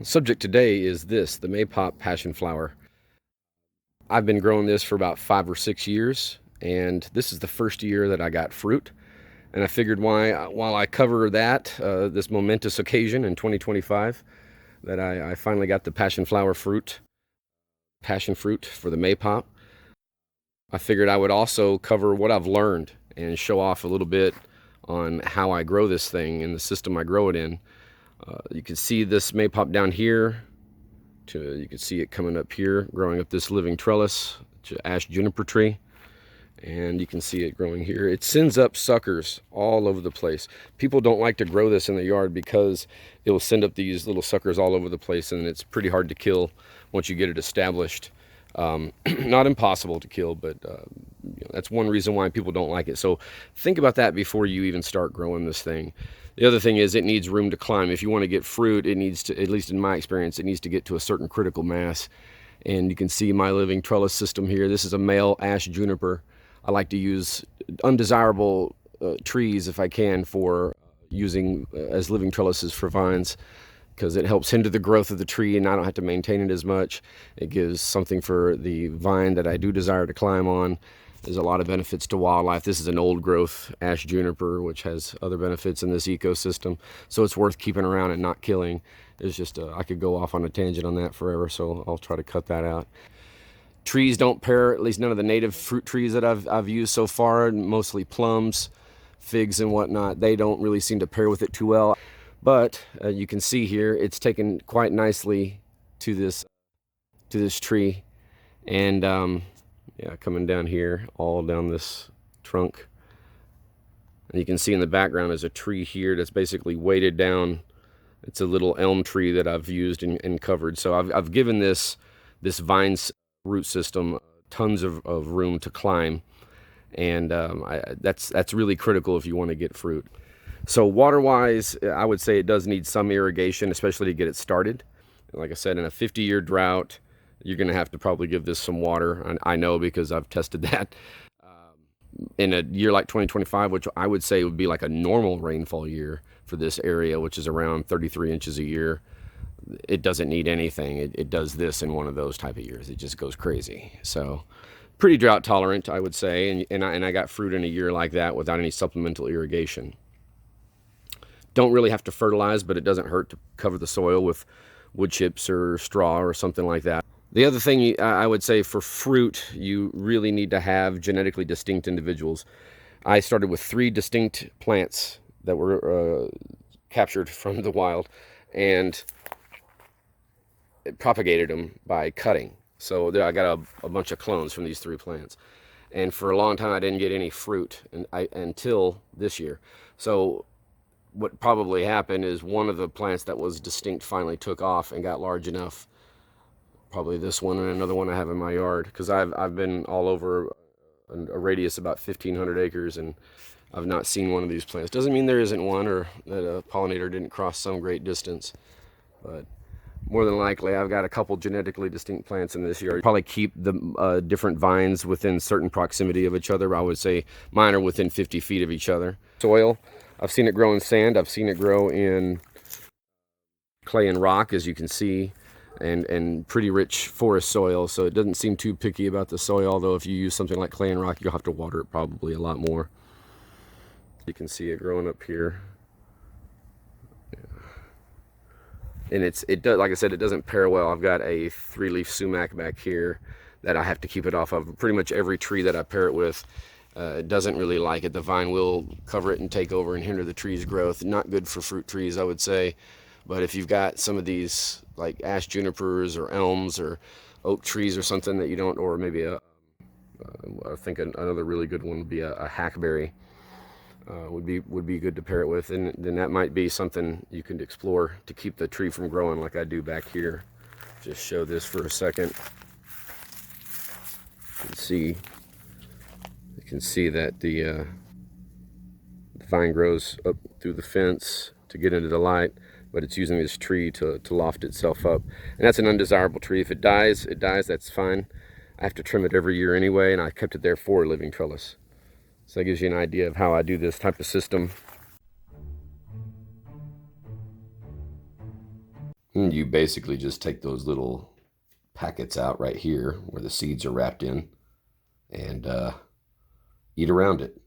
Subject today is this, the Maypop Passion Flower. I've been growing this for about 5 or 6 years, and this is the first year that I got fruit. And I figured while I cover that, this momentous occasion in 2025, that I finally got the passion fruit for the Maypop. I figured I would also cover what I've learned and show off a little bit on how I grow this thing and the system I grow it in. You can see this Maypop down here. You can see it coming up here, growing up this living trellis, ash juniper tree. And you can see it growing here. It sends up suckers all over the place. People don't like to grow this in the yard because it will send up these little suckers all over the place, and it's pretty hard to kill once you get it established. Not impossible to kill, but that's one reason why people don't like it. So think about that before you even start growing this thing. The other thing is it needs room to climb. If you want to get fruit, it needs to, at least in my experience, it needs to get to a certain critical mass. And you can see my living trellis system here. This is a male ash juniper. I like to use undesirable trees if I can for using as living trellises for vines, because it helps hinder the growth of the tree and I don't have to maintain it as much. It gives something for the vine that I do desire to climb on. There's a lot of benefits to wildlife. This is an old growth ash juniper, which has other benefits in this ecosystem. So it's worth keeping around and not killing. It's just, I could go off on a tangent on that forever, so I'll try to cut that out. Trees don't pair, at least none of the native fruit trees that I've used so far, mostly plums, figs and whatnot. They don't really seem to pair with it too well. But you can see here, it's taken quite nicely to this tree. And yeah, coming down here, all down this trunk. And you can see in the background is a tree here that's basically weighted down. It's a little elm tree that I've used and covered. So I've given this vine root system tons of room to climb, and that's really critical if you want to get fruit. So water wise, I would say it does need some irrigation, especially to get it started. Like I said, in a 50-year drought, you're going to have to probably give this some water. And I know because I've tested that. In a year like 2025, which I would say would be like a normal rainfall year for this area, which is around 33 inches a year, it doesn't need anything. It does this in one of those type of years. It just goes crazy. So pretty drought tolerant, I would say. And I got fruit in a year like that without any supplemental irrigation. Don't really have to fertilize, but it doesn't hurt to cover the soil with wood chips or straw or something like that. The other thing I would say for fruit, you really need to have genetically distinct individuals. I started with 3 distinct plants that were captured from the wild and propagated them by cutting. So there I got a bunch of clones from these 3 plants. And for a long time I didn't get any fruit until this year. So what probably happened is one of the plants that was distinct finally took off and got large enough. Probably this one and another one I have in my yard, because I've been all over a radius about 1,500 acres and I've not seen one of these plants. Doesn't mean there isn't one or that a pollinator didn't cross some great distance, but more than likely I've got a couple genetically distinct plants in this yard. Probably keep the different vines within certain proximity of each other. I would say mine are within 50 feet of each other. Soil, I've seen it grow in sand. I've seen it grow in clay and rock, as you can see, and pretty rich forest soil. So it doesn't seem too picky about the soil, although if you use something like clay and rock, you'll have to water it probably a lot more. You can see it growing up here. And it does, like I said, it doesn't pair well. I've got a 3-leaf sumac back here that I have to keep it off of. Pretty much every tree that I pair it with doesn't really like it. The vine will cover it and take over and hinder the tree's growth. Not good for fruit trees, I would say. But if you've got some of these like ash junipers or elms or oak trees or something that you don't, or maybe I think another really good one would be a hackberry. Would be good to pair it with, and then that might be something you can explore to keep the tree from growing like I do back here. Just show this for a second. You can see that the vine grows up through the fence to get into the light, but it's using this tree to loft itself up, and that's an undesirable tree. If it dies, that's fine. I have to trim it every year anyway, and I kept it there for a living trellis. So that gives you an idea of how I do this type of system. And you basically just take those little packets out right here where the seeds are wrapped in and eat around it.